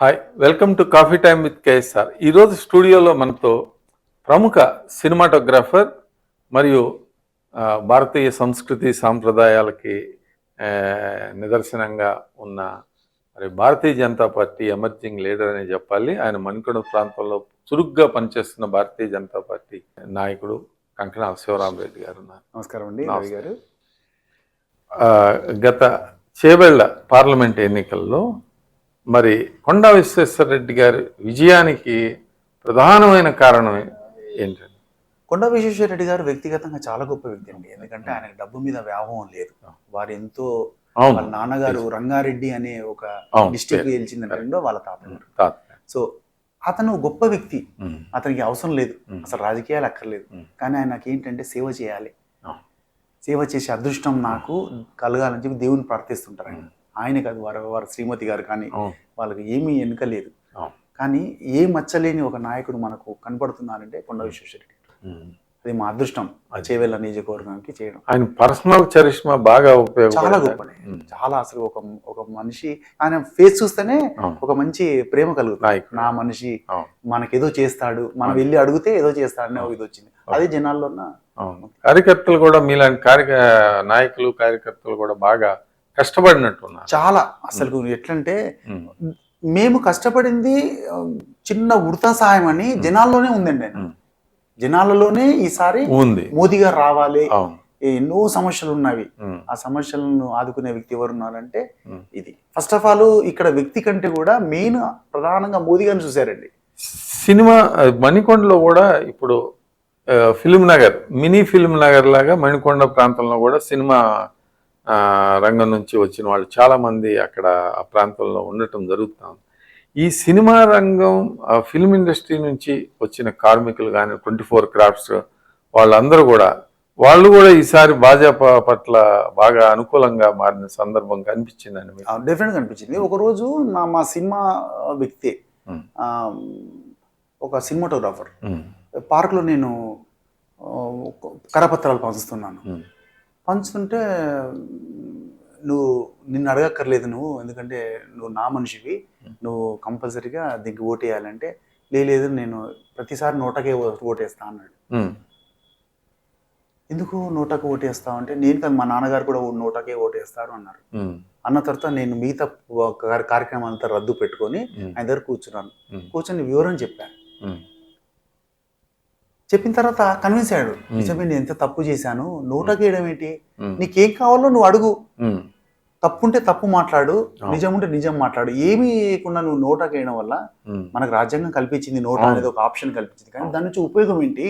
Hi welcome to coffee time with KSR. ఈరోజు స్టూడియోలో మనతో ప్రముఖ సినిమాటోగ్రాఫర్ మరియు భారతీయ సంస్కృతి సాంప్రదాయాలకి నిదర్శనంగా ఉన్న మరి Bharatiya Janata party emerging leader అని చెప్పాలి. ఆయన మణికొండ ప్రాంతంలో చురుగ్గా పనిచేస్తున్న భారతీయ జనతా పార్టీ నాయకుడు కంకణ శివరామరెడ్డి గారు ఉన్నారు. నమస్కారం అండి రవి గారు. గత చేవెళ్ల పార్లమెంట్ ఎన్నికల్లో మరి కొండా విశ్వేశ్వరరెడ్డి గారి విజయానికి ప్రధానమైన కారణం ఏంటండి? కొండా విశ్వేశ్వరరెడ్డి గారు వ్యక్తిగతంగా చాలా గొప్ప వ్యక్తి అండి. ఎందుకంటే ఆయనకు డబ్బు మీద వ్యామోహం లేదు. వారు ఎంతో వాళ్ళ నాన్నగారు రంగారెడ్డి అనే ఒక డిస్ట్రిక్ట్ గెలిచిందంటే వాళ్ళ తాత. సో అతను గొప్ప వ్యక్తి. అతనికి అవసరం లేదు, అసలు రాజకీయాలు అక్కర్లేదు. కానీ ఆయనకి ఏంటంటే సేవ చేయాలి, సేవ చేసే అదృష్టం నాకు కలగాలని చెప్పి దేవుని ప్రార్థిస్తుంటారు. ఆయన కాదు, వారి శ్రీమతి గారు కానీ వాళ్ళకి ఏమీ ఎన్నిక లేదు. కానీ ఏ మచ్చలేని ఒక నాయకుడు మనకు కనపడుతున్నారంటే కొండా విశ్వేశ్వరరెడ్డి. అది మా అదృష్టం చేవెళ్ళ నియోజకవర్గానికి చేయడం. ఆయన పర్సనల్ చరిష్మా బాగా చాలా గొప్పనే. చాలా అసలు ఒక మనిషి ఆయన ఫేస్ చూస్తేనే ఒక మంచి ప్రేమ కలుగుతుంది. నా మనిషి మనకేదో చేస్తాడు, మనం వెళ్ళి అడిగితే ఏదో చేస్తాడనే ఇది వచ్చింది. అదే జనాల్లో కార్యకర్తలు కూడా మీలాంటి నాయకులు కార్యకర్తలు కూడా బాగా కష్టపడినట్టున్నారు. చాలా అసలు ఎట్లంటే మేము కష్టపడింది చిన్న వృతా సాయం అని జనాల్లోనే ఉందండి. జనాలలోనే ఈసారి ఉంది మోదీ గారు రావాలి, ఎన్నో సమస్యలు ఉన్నవి, ఆ సమస్యలను ఆదుకునే వ్యక్తి ఎవరు ఉన్నారంటే ఇది. ఫస్ట్ ఆఫ్ ఆల్ ఇక్కడ వ్యక్తి కంటే కూడా మెయిన్ ప్రధానంగా మోదీ గారిని చూశారండి. సినిమా మణికొండలో కూడా ఇప్పుడు film Nagar, mini film Nagar లాగా మణికొండ ప్రాంతంలో కూడా సినిమా రంగం నుంచి వచ్చిన వాళ్ళు చాలా మంది అక్కడ ఆ ప్రాంతంలో ఉండటం జరుగుతుంది. ఈ సినిమా రంగం, ఫిల్మ్ ఇండస్ట్రీ నుంచి వచ్చిన కార్మికులు కానీ 24 క్రాఫ్ట్స్ వాళ్ళందరూ కూడా వాళ్ళు కూడా ఈసారి భాజపా పట్ల బాగా అనుకూలంగా మారిన సందర్భం కనిపించిందండి మీకు? డెఫినెట్గా కనిపించింది. ఒకరోజు మా సినిమా వ్యక్తి, ఒక సినిమాటోగ్రాఫర్ పార్క్లో నేను కరపత్రాలు పంచుతుంటే నిన్ను అడగక్కర్లేదు నువ్వు, ఎందుకంటే నువ్వు నా మనిషివి, నువ్వు కంపల్సరీగా దీనికి ఓటు వేయాలంటే లేదు నేను ప్రతిసారి నోటకే ఓటేస్తా అన్నాడు. ఎందుకు నోటకు ఓటేస్తావు అంటే నేను కాదు, మా నాన్నగారు కూడా నోటకే ఓటేస్తారు అన్నారు. అన్న తర్వాత నేను మిగతా కార్యక్రమాలంతా రద్దు పెట్టుకొని ఆయన దగ్గర కూర్చొని వివరం చెప్పాను. చెప్పిన తర్వాత కన్విన్స్ అయ్యాడు. నిజమే, నేను ఎంత తప్పు చేశాను, నోటకేయడం ఏంటి, నీకేం కావాలో నువ్వు అడుగు, తప్పు ఉంటే తప్పు మాట్లాడు, నిజం ఉంటే నిజం మాట్లాడు, ఏమీ లేకుండా నువ్వు నోటకేయడం వల్ల మనకు రాజ్యాంగం కల్పించింది, నోటా అనేది ఒక ఆప్షన్ కల్పించింది, కానీ దాని నుంచి ఉపయోగం ఏంటి?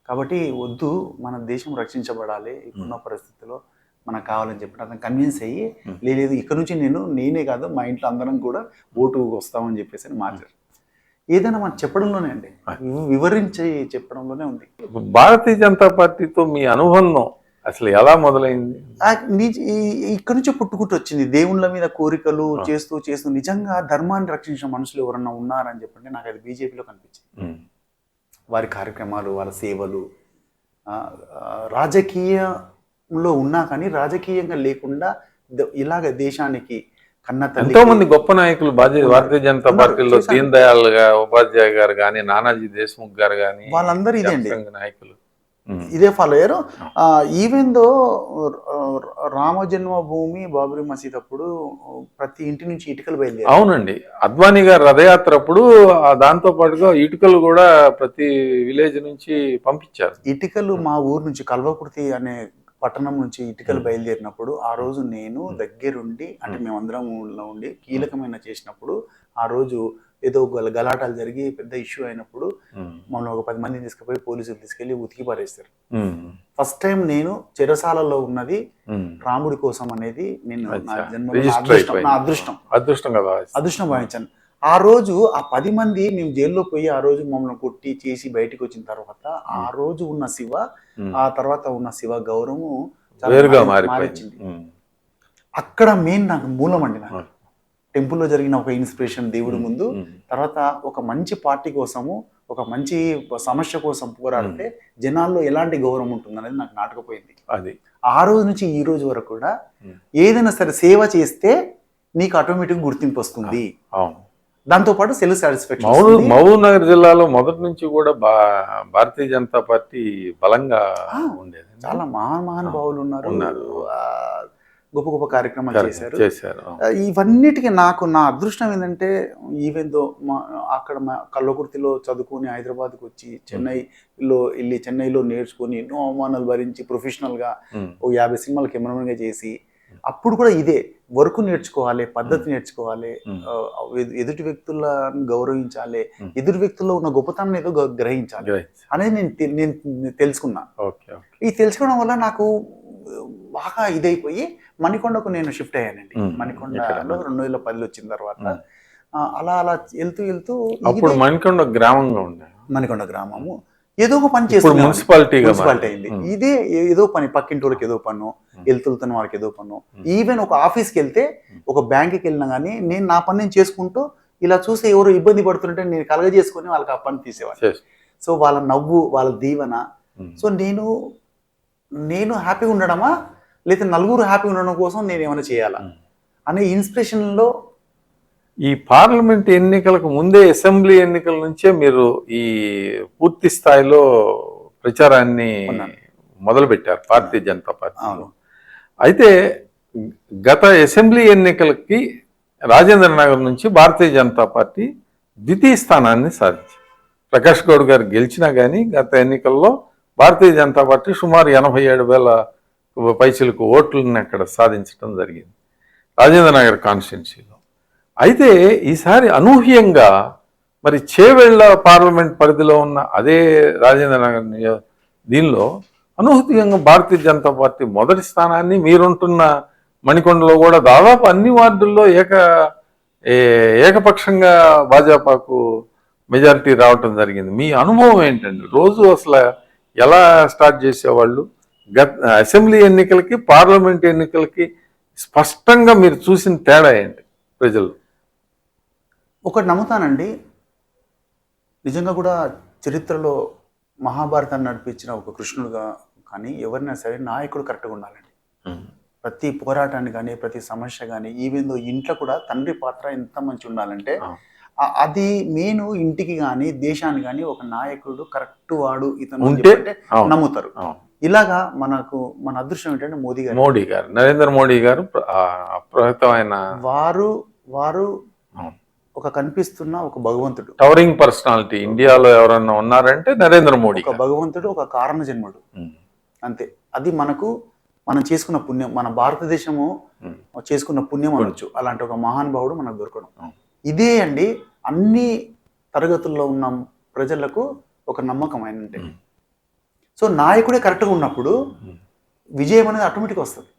కాబట్టి వద్దు, మన దేశం రక్షించబడాలి, ఇప్పుడున్న పరిస్థితుల్లో మనకు కావాలని చెప్పి అతను కన్విన్స్ అయ్యి లేదు ఇక్కడ నుంచి నేనే కాదు మా ఇంట్లో అందరం కూడా ఓటు వస్తామని చెప్పేసి మార్చారు. ఏదైనా మనం చెప్పడంలోనే అండి, వివరించి చెప్పడంలోనే ఉంది. భారతీయ జనతా పార్టీతో మీ అనుబంధం అసలు ఎలా మొదలైంది? ఇక్కడ నుంచి పుట్టుకుంటూ వచ్చింది. దేవుళ్ళ మీద కోరికలు చేస్తూ నిజంగా ధర్మాన్ని రక్షించిన మనుషులు ఎవరన్నా ఉన్నారని చెప్పండి నాకు అది బీజేపీలో కనిపించింది. వారి కార్యక్రమాలు, వారి సేవలు రాజకీయంలో ఉన్నా కానీ రాజకీయంగా లేకుండా ఇలాగ దేశానికి ఎంతో మంది గొప్ప నాయకులు భారతీయ జనతా పార్టీలో, దీన్ దయాళ్ ఉపాధ్యాయ గారు కానీ, నానాజీ దేశ్ముఖ్ గారు కానీ, వాళ్ళందరూ ఇదే అండి నాయకులు, ఇదే ఫాలో అయ్యారు. ఈవెన్ దో రామ జన్మభూమి బాబరీ మసీద్ అప్పుడు ప్రతి ఇంటి నుంచి ఇటుకలు బయలుదేరి. అవునండి, అద్వానీ గారు రథయాత్ర అప్పుడు దాంతో పాటుగా ఇటుకలు కూడా ప్రతి విలేజ్ నుంచి పంపించారు. ఇటుకలు మా ఊరు నుంచి కల్వకుర్తి అనే పట్టణం నుంచి ఇటుకలు బయలుదేరినప్పుడు ఆ రోజు నేను దగ్గరుండి, అంటే మేమందరం ఉండి కీలకమైన చేసినప్పుడు, ఆ రోజు ఏదో గలాటాలు జరిగి పెద్ద ఇష్యూ అయినప్పుడు మనం ఒక 10 మందిని తీసుకుపోయి పోలీసులు తీసుకెళ్లి ఉతికి పారేస్తారు. ఫస్ట్ టైం నేను చెరసాలలో ఉన్నది రాముడి కోసం అనేది నేను నా జన్మ అదృష్టం భావించాను. ఆ రోజు ఆ 10 మంది మేము జైల్లో పోయి ఆ రోజు మమ్మల్ని కొట్టి చేసి బయటకు వచ్చిన తర్వాత ఆ రోజు ఉన్న శివ, ఆ తర్వాత ఉన్న శివ గౌరవం మారించింది. అక్కడ మెయిన్ నాకు మూలం అండి. నాకు టెంపుల్లో జరిగిన ఒక ఇన్స్పిరేషన్ దేవుడి ముందు, తర్వాత ఒక మంచి పార్టీ కోసము, ఒక మంచి సమస్య కోసం పోరాడితే జనాల్లో ఎలాంటి గౌరవం ఉంటుంది అనేది నాకు నాటకపోయింది. అది ఆ రోజు నుంచి ఈ రోజు వరకు కూడా ఏదైనా సరే సేవ చేస్తే నీకు ఆటోమేటిక్ గుర్తింపు వస్తుంది. దాంతో పాటు సెల్ఫ్ సాటిస్ఫాక్షన్. మహబూబ్ నగర్ జిల్లాలో మొదటి నుంచి కూడా భారతీయ జనతా పార్టీ బలంగా ఉండేది. చాలా మహానుభావులు ఉన్నారు. గొప్ప గొప్ప కార్యక్రమాలు చేశారు. ఇవన్నిటికీ నాకు నా అదృష్టం ఏంటంటే, ఈవెందో అక్కడ కల్వకుర్తిలో చదువుకొని హైదరాబాద్కి వచ్చి చెన్నైలో నేర్చుకొని ఎన్నో అవమానాలు భరించి ప్రొఫెషనల్గా ఓ 50 సినిమాలు కెమెరామెన్గా చేసి, అప్పుడు కూడా ఇదే వర్క్ నేర్చుకోవాలి, పద్ధతి నేర్చుకోవాలి, ఎదుటి వ్యక్తులను గౌరవించాలి, ఎదుటి వ్యక్తుల్లో ఉన్న గొప్పతనం ఏదో గ్రహించాలి అనేది నేను తెలుసుకున్నా. ఇది తెలుసుకోవడం వల్ల నాకు బాగా ఇదైపోయి మణికొండకు నేను షిఫ్ట్ అయ్యానండి. మణికొండలో 2010 వచ్చిన తర్వాత అలా వెళ్తూ అప్పుడు మణికొండ గ్రామంగా ఉండే, మణికొండ గ్రామము ఏదో ఒక పని చేస్తుంది, మున్సిపాలిటీ అయింది. ఇదే ఏదో పని, పక్కింటి వాళ్ళకి ఏదో పన్ను, వెళ్తున్న వాళ్ళకి ఏదో పన్ను. ఈవెన్ ఒక ఆఫీస్కి వెళ్తే, ఒక బ్యాంక్కి వెళ్ళినా కానీ నేను నా పని నేను చేసుకుంటూ ఇలా చూస్తే ఎవరు ఇబ్బంది పడుతుంటే నేను కలగజేసుకొని వాళ్ళకి ఆ పని తీసేవాడిని. సో వాళ్ళ నవ్వు, వాళ్ళ దీవెన. సో నేను హ్యాపీగా ఉండడమా లేదా నలుగురు హ్యాపీగా ఉండడం కోసం నేను ఏమైనా చేయాలా అనే ఇన్స్పిరేషన్లో, ఈ పార్లమెంట్ ఎన్నికలకు ముందే అసెంబ్లీ ఎన్నికల నుంచే మీరు ఈ పూర్తి స్థాయిలో ప్రచారాన్ని మొదలుపెట్టారు భారతీయ జనతా పార్టీ. అయితే గత అసెంబ్లీ ఎన్నికలకి రాజేంద్ర నగర్ నుంచి భారతీయ జనతా పార్టీ ద్వితీయ స్థానాన్ని సాధించింది. ప్రకాష్ గౌడ్ గారు గెలిచినా కానీ గత ఎన్నికల్లో భారతీయ జనతా పార్టీ సుమారు 87,000 పైసలకు ఓట్లను అక్కడ సాధించడం జరిగింది రాజేంద్ర నగర్ కాన్స్టిట్యున్సీలో. అయితే ఈసారి అనూహ్యంగా మరి చేవెళ్ల పార్లమెంట్ పరిధిలో ఉన్న అదే రాజేంద్ర నగర్ దీనిలో అనూహ్యంగా భారతీయ జనతా పార్టీ మొదటి స్థానాన్ని, మీరుంటున్న మణికొండలో కూడా దాదాపు అన్ని వార్డుల్లో ఏకపక్షంగా భాజపాకు మెజారిటీ రావటం జరిగింది. మీ అనుభవం ఏంటండి? రోజు అసలు ఎలా స్టార్ట్ చేసేవాళ్ళు? అసెంబ్లీ ఎన్నికలకి పార్లమెంట్ ఎన్నికలకి స్పష్టంగా మీరు చూసిన తేడా ఏంటి ప్రజలు? ఒకటి నమ్ముతానండి, నిజంగా కూడా చరిత్రలో మహాభారతాన్ని నడిపించిన ఒక కృష్ణుడుగా కానీ ఎవరైనా సరే నాయకుడు కరెక్ట్గా ఉండాలండి. ప్రతి పోరాటాన్ని కానీ, ప్రతి సమస్య కానీ, ఈవెన్ ఇంట్లో కూడా తండ్రి పాత్ర ఎంత మంచి ఉండాలంటే అది మెయిన్. ఇంటికి కానీ దేశాన్ని కానీ ఒక నాయకుడు కరెక్ట్ వాడు ఇతను అంటే నమ్ముతారు. ఇలాగా మన అదృష్టం ఏంటంటే మోడీ గారు, నరేంద్ర మోడీ గారు అప్రహితమైన వారు ఒక కనిపిస్తున్న ఒక భగవంతుడు, టవరింగ్ పర్సనాలిటీ. ఇండియాలో ఎవరన్నా ఉన్నారంటే నరేంద్ర మోడీ. ఒక భగవంతుడు, ఒక కారణ జన్ముడు, అంతే. అది మనం చేసుకున్న పుణ్యం, మన భారతదేశము చేసుకున్న పుణ్యం అనొచ్చు. అలాంటి ఒక మహానుభావుడు మనకు దొరకడం ఇదే అండి. అన్ని తరగతుల్లో ఉన్న ప్రజలకు ఒక నమ్మకం అంటే. సో నాయకుడే కరెక్ట్గా ఉన్నప్పుడు విజయం అనేది ఆటోమేటిక్గా వస్తుంది.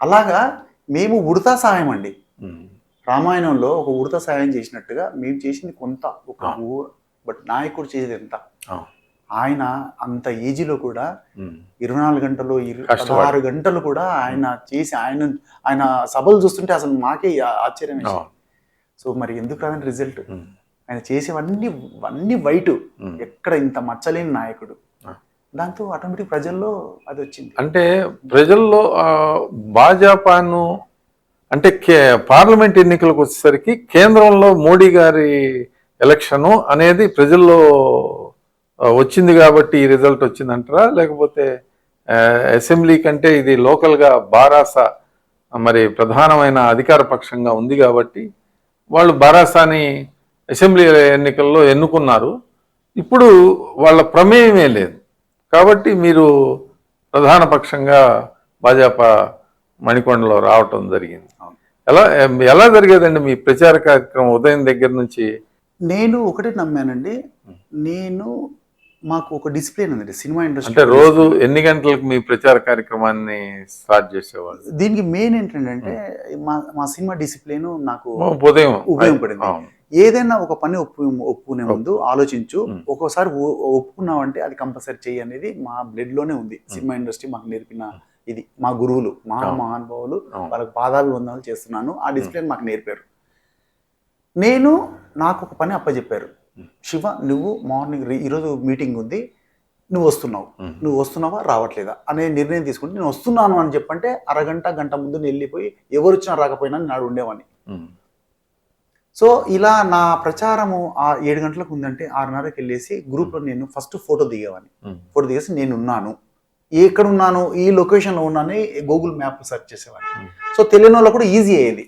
అలాగా మేము ఉడతా సహాయం అండి. రామాయణంలో ఒక ఉడత సహాయం చేసినట్టుగా మేము చేసింది కొంత, బట్ నాయకుడు చేసేది ఎంత. ఆయన అంత ఏజీలో కూడా 24 గంటలు 16 గంటలు కూడా ఆయన చేసి ఆయన సభలు చూస్తుంటే అసలు మాకే ఆశ్చర్యం వేసింది. సో మరి ఎందుకు రాదని రిజల్ట్? ఆయన చేసేవన్నీ వైట్, ఎక్కడ ఇంత మచ్చలేని నాయకుడు. దాంతో ఆటోమేటిక్ ప్రజల్లో అది వచ్చింది. అంటే ప్రజల్లో భాజపాను అంటే పార్లమెంట్ ఎన్నికలకు వచ్చేసరికి కేంద్రంలో మోడీ గారి ఎలక్షను అనేది ప్రజల్లో వచ్చింది కాబట్టి ఈ రిజల్ట్ వచ్చిందంటారా? లేకపోతే అసెంబ్లీ కంటే ఇది లోకల్గా బారాస మరి ప్రధానమైన అధికార పక్షంగా ఉంది కాబట్టి వాళ్ళు బారాసాని అసెంబ్లీ ఎన్నికల్లో ఎన్నుకున్నారు. ఇప్పుడు వాళ్ళ ప్రమేయమే లేదు కాబట్టి మీరు ప్రధాన పక్షంగా భాజపా మణికొండలో రావటం జరిగింది. ఎలా జరిగేదండి మీ ప్రచార కార్యక్రమం ఉదయం దగ్గర నుంచి? నేను ఒకటి నమ్మానండి, మాకు ఒక డిసిప్లిన్ ఉంది సినిమా ఇండస్ట్రీ. అంటే రోజు ఎన్ని గంటలకు మీ ప్రచార కార్యక్రమాన్ని స్టార్ట్ చేసేవాళ్ళు? దీనికి మెయిన్ ఏంటంటే మా సినిమా డిసిప్లిన్ నాకు ఉదయం ఉపయోగపడింది. ఏదైనా ఒక పని ఒప్పుకునే ముందు ఆలోచించు, ఒక్కోసారి ఒప్పుకున్నావంటే అది కంపల్సరీ చెయ్యి అనేది మా బ్లడ్ లోనే ఉంది. సినిమా ఇండస్ట్రీ మాకు నేర్పిన ఇది, మా గురువులు, మహానుభావులు, వాళ్ళకి పాదాభివందనాలు చేస్తున్నాను. ఆ డిసిప్లిన్ మాకు నేర్పారు. నాకు ఒక పని అప్పచెప్పారు, శివ నువ్వు మార్నింగ్ ఈరోజు మీటింగ్ ఉంది, నువ్వు వస్తున్నావా రావట్లేదా అనే నిర్ణయం తీసుకుంటే నేను వస్తున్నాను అని చెప్పంటే అరగంట గంట ముందు వెళ్ళిపోయి ఎవరు వచ్చినా రాకపోయినా నాడు ఉండేవాడిని. సో ఇలా నా ప్రచారము 7 గంటలకు ఉందంటే 6:30కి వెళ్ళేసి గ్రూప్లో నేను ఫస్ట్ ఫోటో దిగేవాడిని. ఫోటో దిగేసి నేనున్నాను, ఎక్కడున్నాను, ఈ లొకేషన్లో ఉన్నాను గూగుల్ మ్యాప్ సెర్చ్ చేసేవాడిని. సో తెలియని వాళ్ళకు కూడా ఈజీ అయ్యేది.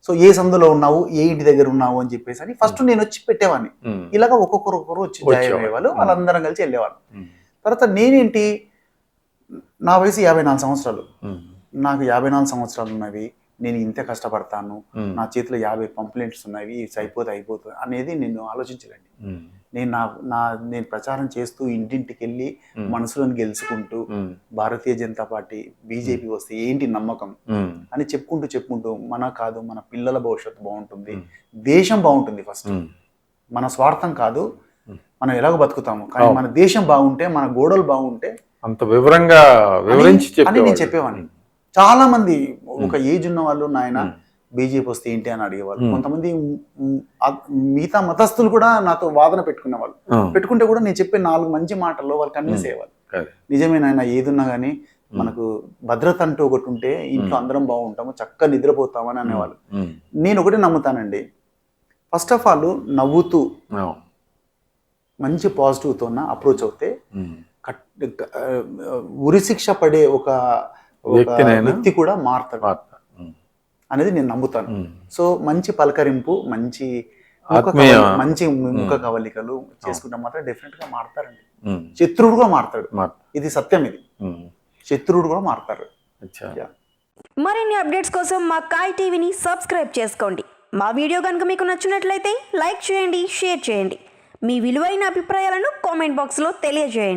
సో ఏ సందులో ఉన్నావు, ఏ ఇంటి దగ్గర ఉన్నావు అని చెప్పేసి అని ఫస్ట్ నేను వచ్చి పెట్టేవాడిని. ఇలాగ ఒక్కొక్కరు వచ్చి జాయిన్ అయ్యేవాళ్ళు, వాళ్ళందరం కలిసి వెళ్ళేవాళ్ళు. తర్వాత నేనేంటి, నా వయసు 54 సంవత్సరాలు, నాకు 54 సంవత్సరాలు ఉన్నవి, నేను ఇంతే కష్టపడతాను, నా చేతిలో 50 కంప్లైంట్స్ ఉన్నవి, అయిపోతుంది అనేది నేను ఆలోచించలేండి. నేను ప్రచారం చేస్తూ ఇంటింటికి వెళ్ళి మనసులను గెలుచుకుంటూ భారతీయ జనతా పార్టీ బీజేపీ వస్తే ఏంటి నమ్మకం అని చెప్పుకుంటూ మన పిల్లల భవిష్యత్తు బాగుంటుంది, దేశం బాగుంటుంది. ఫస్ట్ మన స్వార్థం కాదు, మనం ఎలాగో బతుకుతాము, కానీ మన దేశం బాగుంటే, మన గోడలు బాగుంటే అంత వివరంగా వివరించి అని నేను చెప్పేవాడిని. చాలా మంది ఒక ఏజ్ ఉన్న వాళ్ళు నాయన బీజేపీ వస్తే ఏంటి అని అడిగేవాళ్ళు. కొంతమంది మిగతా మతస్థులు కూడా నాతో వాదన పెట్టుకునేవాళ్ళు. పెట్టుకుంటే కూడా నేను చెప్పే 4 మంచి మాటల్లో వాళ్ళు కన్విన్స్ అయ్యేవాళ్ళు. నిజమే నాయన, ఏదున్నా కానీ మనకు భద్రత అంటూ ఒకటి ఉంటే ఇంట్లో అందరం బాగుంటాము, చక్కగా నిద్రపోతామని అనేవాళ్ళు. నేను ఒకటి నమ్ముతానండి, ఫస్ట్ ఆఫ్ ఆల్ నవ్వుతూ మంచి పాజిటివ్తో అప్రోచ్ అవుతే ఉరిశిక్ష పడే ఒక వ్యక్తి కూడా మారుతాడు అనేది నేను నమ్ముతాను. సో మంచి పలకరింపు, మంచి ముఖ కవలికలు చేసుకుంటే మాత్రం డెఫినెట్ గా మారుతారండి. శత్రువుడు కూడా మారుతాడు, ఇది సత్యం. ఇది శత్రువుడు కూడా మారుతారు. మరిన్ని అప్డేట్స్ కోసం మా కాయ్ టీవీని సబ్స్క్రైబ్ చేసుకోండి. మా వీడియో కనుక మీకు నచ్చినట్లయితే లైక్ చేయండి, షేర్ చేయండి. మీ విలువైన అభిప్రాయాలను కామెంట్ బాక్స్లో తెలియజేయండి.